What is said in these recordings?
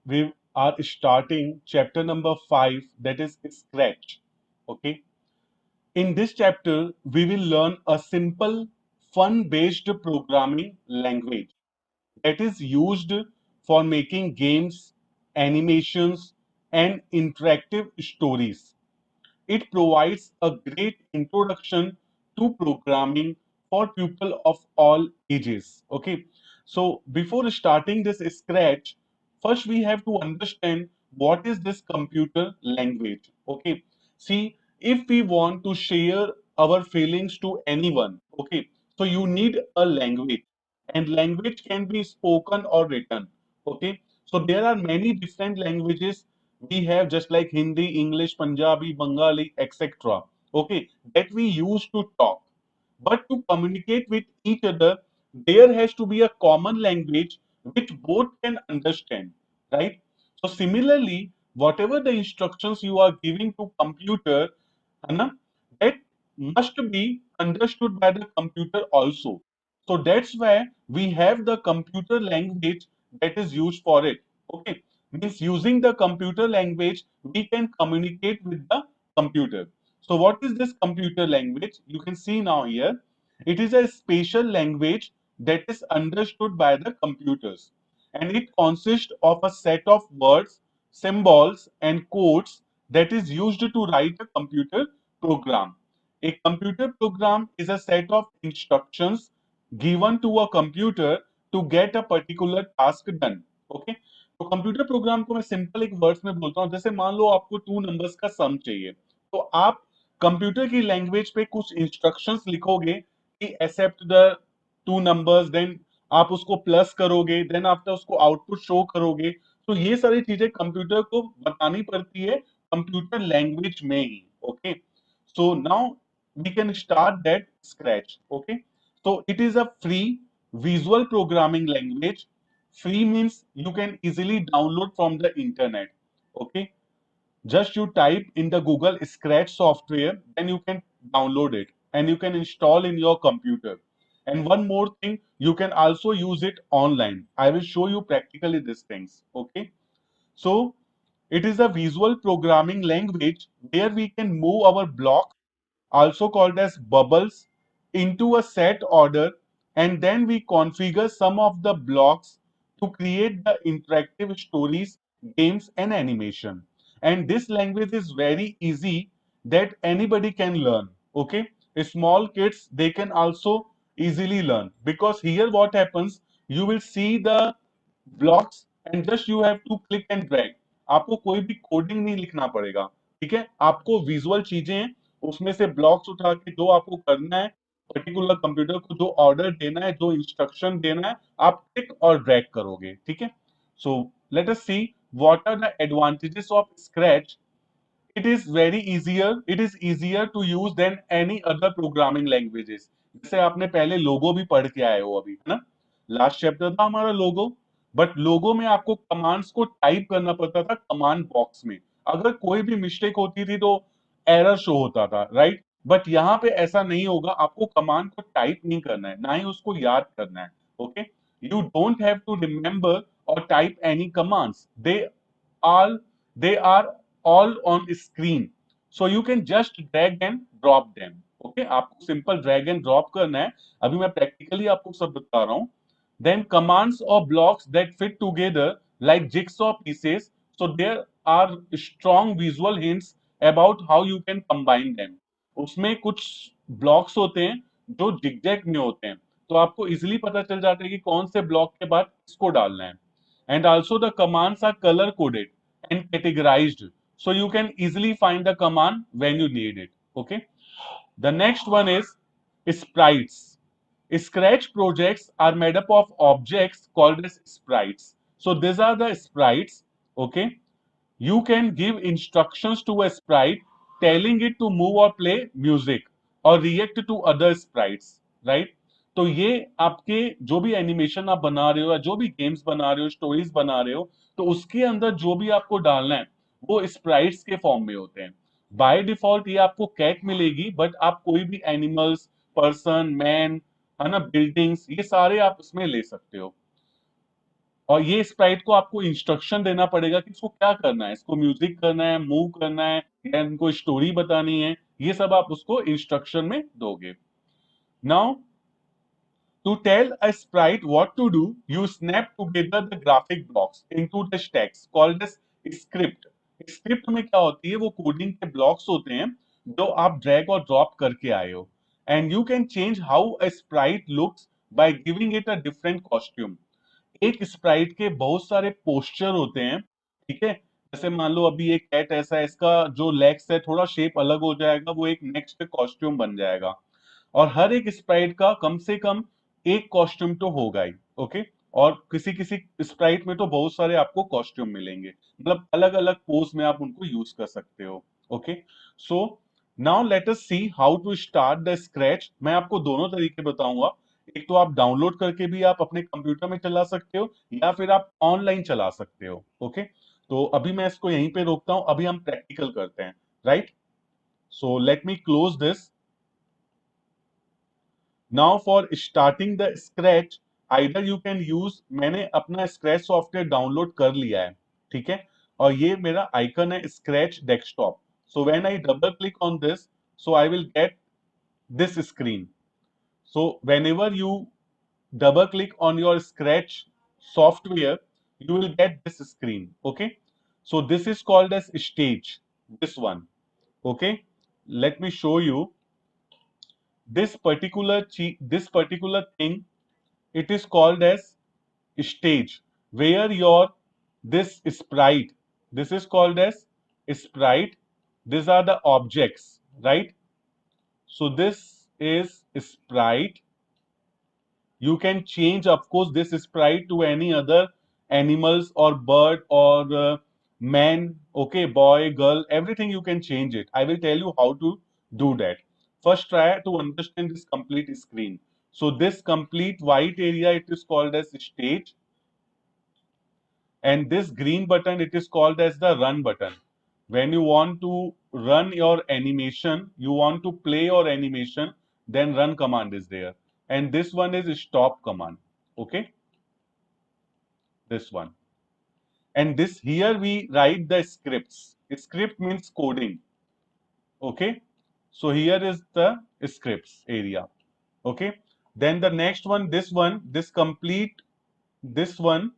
we are starting chapter number 5, that is Scratch. Okay. In this chapter, we will learn a simple, fun based programming language that is used for making games, animations, and interactive stories. It provides a great introduction to programming for people of all ages. Okay, so before starting this Scratch, first we have to understand what is this computer language. Okay, see, if we want to share our feelings to anyone, okay, so you need a language, and language can be spoken or written. Okay, so there are many different languages we have, just like Hindi, English, Punjabi, Bengali, etc. Okay, that we use to talk. But to communicate with each other, there has to be a common language which both can understand, right? So similarly, whatever the instructions you are giving to computer, है ना, that must be understood by the computer also. So that's why we have the computer language that is used for it. Okay, means using the computer language, we can communicate with the computer. So what is this computer language? You can see now here. It is a special language that is understood by the computers. And it consists of a set of words, symbols, and codes that is used to write a computer program. A computer program is a set of instructions given to a computer to get a particular task done. Okay, तो computer program को मैं simple एक words में बोलता हूँ, जैसे मान लो आपको टू नंबर्स का सम चाहिए, तो आप कंप्यूटर की लैंग्वेज पे कुछ इंस्ट्रक्शंस लिखोगे कि accept the two numbers, then आप उसको प्लस करोगे, देन आफ्टर उसको आउटपुट शो करोगे। तो ये सारी चीजें कंप्यूटर को बतानी पड़ती है कंप्यूटर लैंग्वेज में ही। Okay, so now we can start that Scratch. Okay, so it is a free visual programming language. Free means you can easily download from the internet. Okay, just you type in the Google Scratch software, then you can download it and you can install in your computer. And one more thing, you can also use it online. I will show you practically these things. Okay, so it is a visual programming language where we can move our blocks, also called as bubbles, into a set order, and then we configure some of the blocks to create the interactive stories, games, and animation. And this language is very easy that anybody can learn. Okay, small kids, they can also easily learn, because here what happens, you will see the blocks and just you have to click and drag. आपको कोई भी coding नहीं लिखना पड़ेगा। ठीक है, आपको visual चीजें उसमें से ब्लॉक्स उठा के जो आपको करना है, पर्टिकुलर कंप्यूटर को जो ऑर्डर देना है, जो इंस्ट्रक्शन देना है, आप क्लिक और ड्रैग करोगे। ठीक है, so let us see what are the advantages of Scratch. It is easier to use than any other programming languages. जैसे आपने पहले लोगो भी पढ़ के आए हो अभी, है ना, लास्ट चैप्टर था हमारा लोगो। बट लोगो में आपको कमांड्स को टाइप करना पड़ता था कमांड बॉक्स में, अगर कोई भी मिस्टेक होती थी तो एरर शो होता था, राइट। बट यहाँ पे ऐसा नहीं होगा, आपको कमांड को टाइप नहीं करना है, ना ही उसको याद करना है। Okay, you don't have to remember और type any commands, all they are all on screen, so you can just drag and drop them. Okay, आपको सिंपल ड्रैग एंड ड्रॉप करना है, अभी मैं प्रैक्टिकली आपको सब बता रहा हूं। then commands or blocks that fit together like jigsaw pieces, so there are strong visual hints about how you can combine them. उसमें कुछ ब्लॉक्स होते हैं जो जिगजैग में होते हैं, तो आपको इजिली पता चल जाता है कि कौन से ब्लॉक के बाद इसको डालना है। and also the commands are color coded and categorized, so you can easily find the command when you need it. Okay, the next one is sprites. Scratch projects are made up of objects called as sprites. So these are the sprites. Okay, you can give instructions to a sprite telling it to move or play music or react to other sprites, right? तो ये आपके जो भी animation आप बना रहे हो या जो भी गेम्स बना रहे हो, स्टोरीज बना रहे हो, तो उसके अंदर जो भी आपको डालना है वो स्प्राइट्स के फॉर्म में होते हैं। बाय डिफॉल्ट ये आपको कैट मिलेगी, बट आप कोई भी एनिमल्स, पर्सन, मैन, है ना, बिल्डिंग्स, ये सारे आप उसमें ले सकते हो। और ये स्प्राइट को आपको इंस्ट्रक्शन देना पड़ेगा कि इसको क्या करना है, इसको म्यूजिक करना है, मूव करना है, या इनको स्टोरी बतानी है, ये सब आप उसको इंस्ट्रक्शन में दोगे। Now to tell a sprite what to do, you snap together the graphic blocks into the stacks called as script. Script में क्या होती है, वो कोडिंग के ब्लॉक्स होते हैं जो आप ड्रैग और ड्रॉप करके आए हो, and you can change how a Sprite looks by giving it a different costume. एक स्प्राइट के बहुत सारे पोस्चर होते हैं, ठीक है। जैसे मान लो अभी एक कैट ऐसा है, इसका जो लेग्स है थोड़ा शेप अलग हो जाएगा, वो एक नेक्स्ट कॉस्ट्यूम बन जाएगा। और हर एक स्प्राइट का कम से कम एक कॉस्ट्यूम तो होगा ही, ओके। और किसी किसी स्प्राइट में तो बहुत सारे आपको कॉस्ट्यूम मिलेंगे, मतलब अलग अलग पोज में आप उनको यूज कर सकते हो, okay. So now let us see how to start the Scratch. मैं आपको दोनों तरीके बताऊंगा, एक तो आप डाउनलोड करके भी आप अपने कंप्यूटर में चला सकते हो, या फिर आप ऑनलाइन चला सकते हो, ओके। तो अभी मैं इसको यहीं पे रोकता हूं, अभी हम प्रैक्टिकल करते हैं, right. So let me close this. Now for starting the scratch, either you can use, मैंने अपना स्क्रैच सॉफ्टवेयर डाउनलोड कर लिया है, ठीक है। और ये मेरा आइकन है scratch desktop. So when I double click on this, so I will get this screen. So whenever you double click on your Scratch software, you will get this screen, okay. So this is called as stage, this one, okay. Let me show you this particular thing. It is called as stage, where your this sprite, this is called as sprite, these are the objects, right. So this is sprite. You can change, of course, this sprite to any other animals or bird or man, okay, boy, girl, everything you can change it. I will tell you how to do that. First, try to understand this complete screen. So this complete white area, it is called as stage, and this green button, it is called as the run button. When you want to run your animation, you want to play your animation, then run command is there, and this one is stop command, okay, this one. And this here we write the scripts. Script means coding, okay. So here is the scripts area, okay. Then the next one, this one, this complete, this one,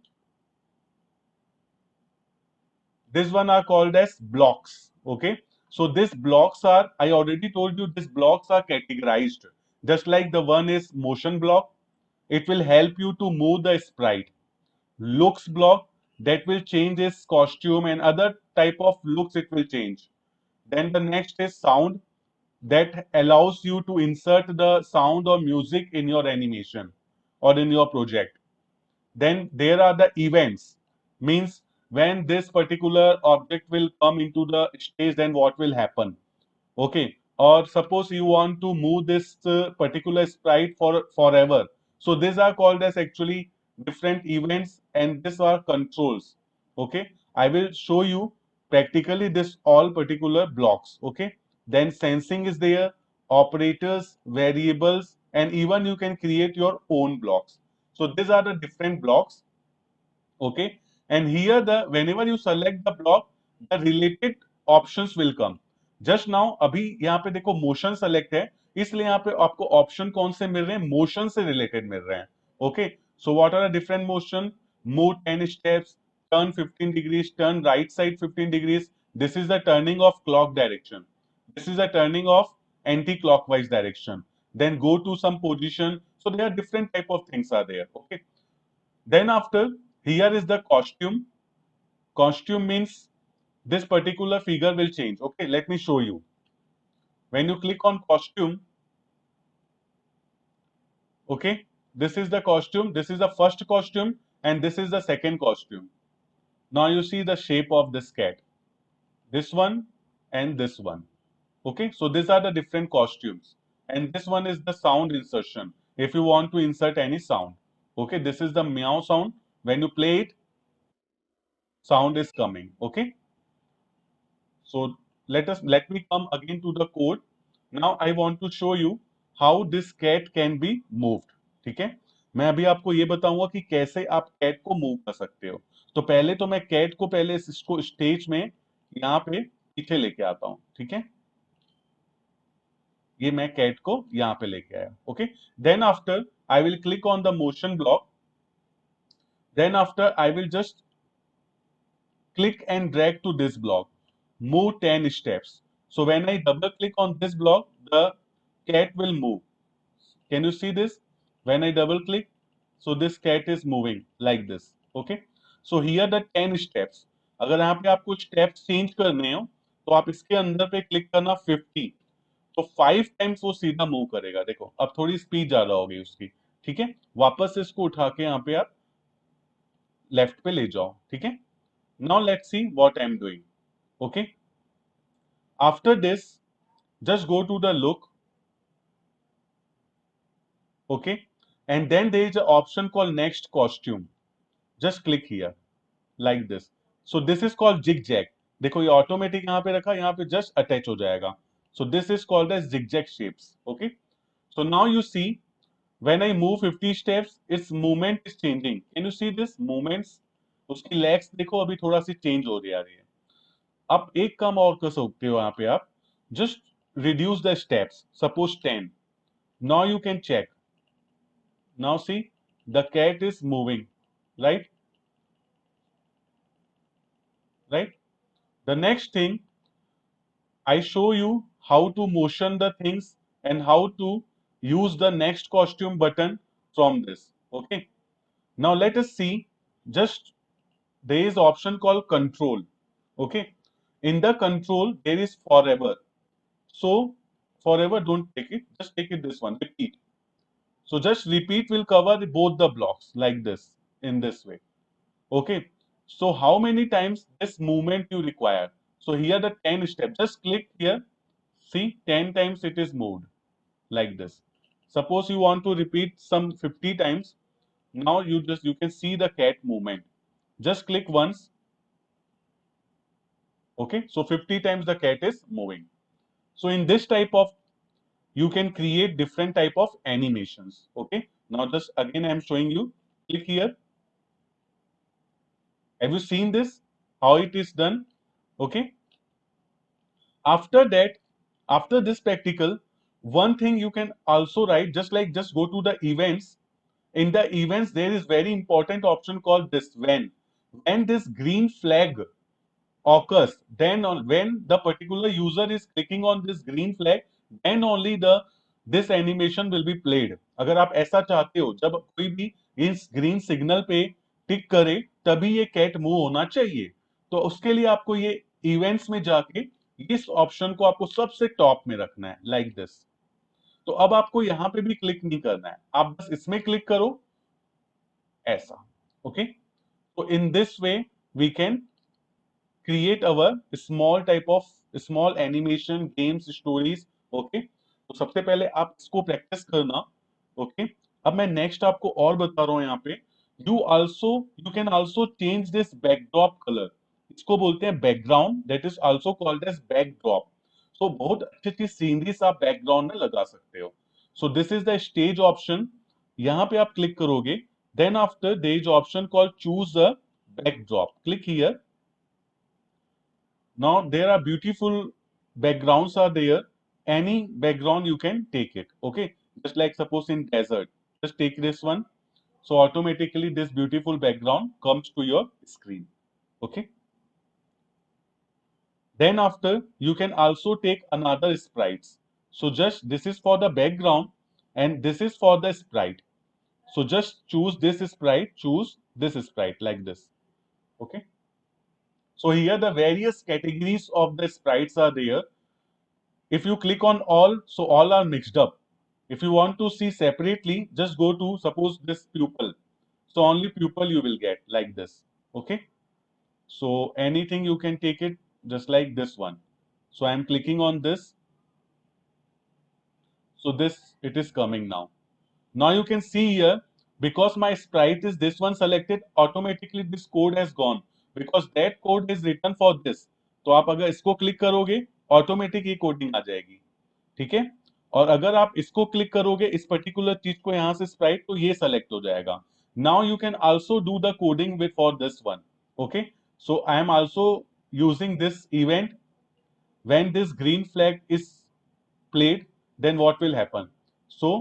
this one are called as blocks, okay. So these blocks are, I already told you, these blocks are categorized, just like the one is motion block, it will help you to move the sprite. Looks block, that will change its costume and other type of looks it will change. Then the next is sound, that allows you to insert the sound or music in your animation or in your project. Then there are the events, means when this particular object will come into the stage, then what will happen, okay. Or suppose you want to move this particular sprite for forever, so these are called as actually different events, and these are controls, okay. I will show you practically this all particular blocks, okay. Then sensing is there, operators, variables, and even you can create your own blocks. So these are the different blocks, okay. And here the whenever you select the block, the related options will come. Just now अभी यहाँ पे देखो motion select है, इसलिए यहाँ पे आपको option कौन से मिल रहे हैं, मोशन से रिलेटेड मिल रहे हैं, okay. So what are the different motion, move 10 steps, turn 15 degrees, turn right side 15 degrees, this is the turning of clock direction, this is the turning of anti-clockwise direction, then go to some position. So there are different type of things are there, okay. Then after, here is the costume. Costume means this particular figure will change. Okay, let me show you. When you click on costume, okay, this is the costume. This is the first costume, and this is the second costume. Now you see the shape of this cat. This one and this one. Okay, so these are the different costumes. And this one is the sound insertion. If you want to insert any sound. Okay, this is the meow sound. When you play it, sound is coming. Okay. So let me come again to the code. Now I want to show you how this cat can be moved. ठीक है? मैं अभी आपको ये बताऊंगा कि कैसे आप कैट को मूव कर सकते हो। तो पहले तो मैं कैट को पहले इसको स्टेज में यहाँ पे पीछे लेके आता हूँ, ठीक है। ये मैं कैट को यहाँ पे लेके आया, okay. Then after I will click on the motion block. Then after I will just click and drag to this block. Move 10 steps. So when I double click on this block, the cat will move. Can you see this? When I double click, so this cat is moving like this. Okay. So here the 10 steps. अगर यहाँ पे आपको steps change करने हो तो आप इसके अंदर पे क्लिक करना 50। तो 5 टाइम्स वो सीधा मूव करेगा। देखो अब थोड़ी स्पीड ज्यादा हो गई उसकी, ठीक है। वापस से इसको उठा के यहाँ पे आप लेफ्ट पे ले जाओ, ठीक है। Now let's see what I'm doing. Okay. After this, just go to the look. Okay. And then there is an option called next costume. Just click here like this. So this is called zigzag. देखो ये automatic यहाँ पे रखा, यहाँ पे just attach हो जाएगा। So this is called as zigzag shapes. Okay. So now you see when I move 50 steps, its movement is changing. Can you see this movements? उसकी legs देखो अभी थोड़ा सी चेंज हो रही है। आप एक काम और कर सकते हो यहाँ पे, आप just reduce the steps. Suppose 10. Now you can check. Now see, the cat is moving, right? Right? The next thing, I show you how to motion the things and how to use the next costume button from this. Okay. Now let us see, just there is option called control. Okay. In the control, there is forever. So forever, don't take it, just take it this one, repeat. So just repeat will cover both the blocks like this, in this way. Okay. So how many times this movement you require? So here the 10 steps. Just click here. See, 10 times it is moved like this. Suppose you want to repeat some 50 times. Now you can see the cat movement. Just click once. Okay. So 50 times the cat is moving. So in this type of, you can create different type of animations. Okay. Now just again I am showing you. Click here. Have you seen this? How it is done? Okay. After that, after this practical, one thing you can also write, just go to the events. In the events, there is very important option called this when this green flag occurs, then when the particular user is clicking on this green flag, then only this animation will be played. अगर आप ऐसा चाहते हो जब कोई भी इस green signal पे टिक करे तभी ये कैट मूव होना चाहिए, तो उसके लिए आपको ये इवेंट्स में जाके इस ऑप्शन को आपको सबसे टॉप में रखना है लाइक दिस। तो अब आपको यहां पे भी क्लिक नहीं करना है, आप बस इसमें क्लिक करो ऐसा। ओके। तो in this way we can create our small type of small animation games stories। Okay. तो सबसे पहले आप इसको प्रैक्टिस करना। ओके। अब मैं नेक्स्ट आपको और बता रहा हूं यहाँ पे, you can also change this backdrop colour. इसको बोलते हैं background, that is also called as backdrop. So बहुत अच्छी अच्छी सीनरीज आप बैकग्राउंड में लगा सकते हो। So this is the stage option. यहाँ पे आप क्लिक करोगे, then after there is option called choose a backdrop. Click here. Now there are beautiful backgrounds are there. Any background you can take it. Okay. Just like suppose in desert, just take this one. So automatically this beautiful background comes to your screen. Okay. Then after you can also take another sprites. So just this is for the background and this is for the sprite. So just choose this sprite, choose this sprite like this. Okay. So here the various categories of the sprites are there. If you click on all, so all are mixed up. If you want to see separately, just go to suppose this pupil. So only pupil you will get like this. Okay. So anything you can take it just like this one. So I am clicking on this. So this it is coming now. Now you can see here, because my sprite is this one selected, automatically this code has gone because that code is written for this. तो आप अगर इसको click करोगे automatic ये coding आ जाएगी। ठीक है। और अगर आप इसको क्लिक करोगे इस पर्टिकुलर चीज को यहां से स्प्राइट, तो ये सेलेक्ट हो जाएगा. Now you can also do the coding with for this one. Okay, so I am also using this event. When this green flag is played, then what will happen? So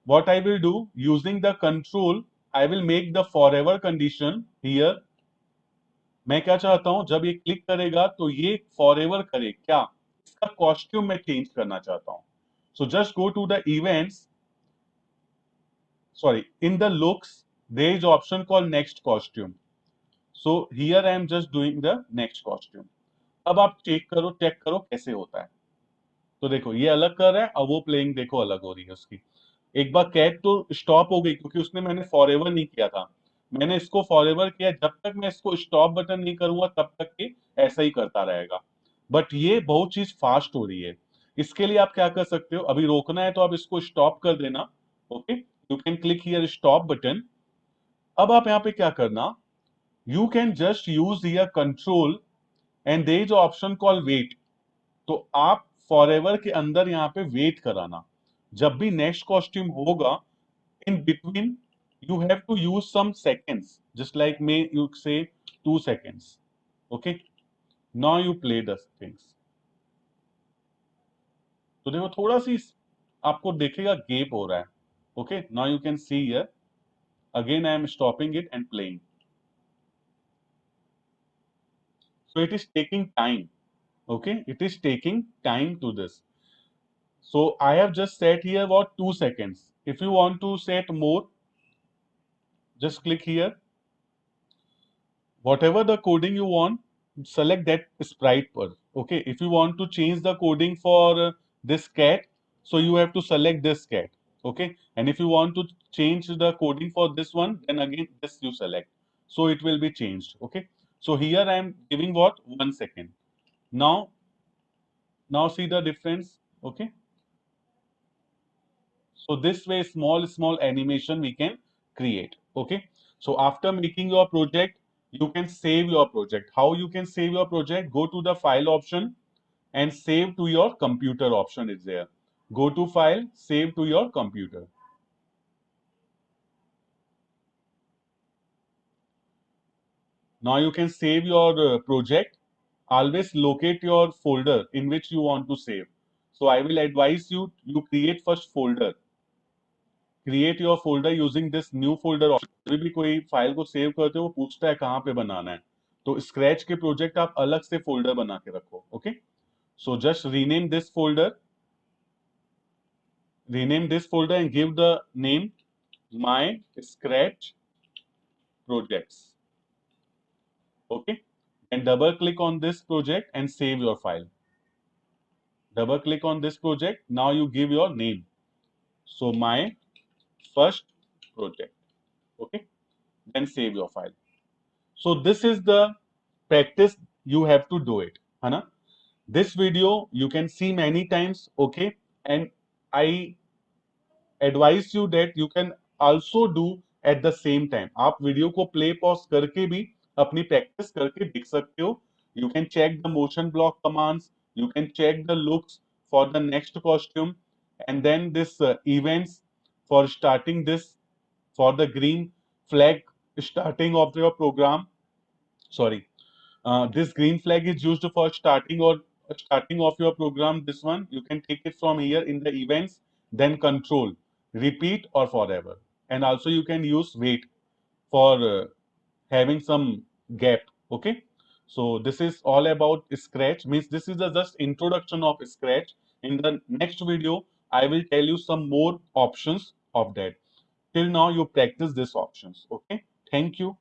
what I will do, using the control, I will make the forever condition here. मैं क्या चाहता हूं, जब ये click करेगा तो ये forever करे. क्या? इसका कॉस्ट्यूम मैं चेंज करना चाहता हूं. So just go to the events. Sorry, in the looks there is option called next costume. So here I am just doing the next costume. अब आप चेक करो कैसे होता है. तो देखो ये अलग कर रहा है, अब वो प्लेइंग देखो अलग हो रही है उसकी. एक बार कैट तो स्टॉप हो गई क्योंकि उसने मैंने फॉरएवर नहीं किया था. मैंने इसको फॉरएवर किया, जब तक मैं इसको स्टॉप बटन नहीं करूंगा तब तक ये ऐसा ही करता रहेगा. बट ये बहुत चीज फास्ट हो रही है. इसके लिए आप क्या कर सकते हो, अभी रोकना है तो आप इसको स्टॉप कर देना. Okay, you can click here stop button. अब आप यहाँ पे क्या करना, you can just use here control and there is option call wait. तो आप फॉरएवर के अंदर यहाँ पे वेट कराना. जब भी नेक्स्ट कॉस्ट्यूम होगा, in between you have to use some seconds, just like may you say 2 seconds. Okay, now you play the things. तो देखो थोड़ा सी आपको देखेगा गैप हो रहा है. Okay, now you can see here again I am stopping it and playing. So it is taking time. Okay, it is taking time to this. So I have just set here about 2 seconds. If you want to set more, just click here. Whatever the coding you want, select that sprite per. Okay, if you want to change the coding for this cat, so you have to select this cat. Okay, and if you want to change the coding for this one, then again this you select, so it will be changed. Okay, so here I am giving what 1 second. Now see the difference. Okay, so this way small animation we can create. Okay, so after making your project, you can save your project. How you can save your project? Go to the file option and save to your computer option is there. Go to file, save to your computer. Now you can save your project. Always locate your folder in which you want to save. So I will advise you, you create first folder. Create your folder using this new folder option. कभी भी कोई file को save करते हो वो पूछता है कहाँ पे बनाना है. तो स्क्रैच के प्रोजेक्ट आप अलग से फोल्डर बना के रखो. Okay, so just rename this folder and give the name my scratch projects. Okay, and double click on this project and save your file. Double click on this project. Now you give your name. So my first project. Okay, then save your file. So this is the practice you have to do it. है ना? This video you can see many times. Okay, and I advise you that you can also do at the same time. आप video को play pause करके भी अपनी practice करके देख सकते हो. You can check the motion block commands. You can check the looks for the next costume, and then this events for starting this, for the green flag starting of your program. Sorry, this green flag is used for starting of your program. This one you can take it from here in the events, then control, repeat or forever, and also you can use wait for having some gap. Okay, so this is all about Scratch. Means this is the just introduction of Scratch. In the next video, I will tell you some more options of that. Till now, you practice these options. Okay, thank you.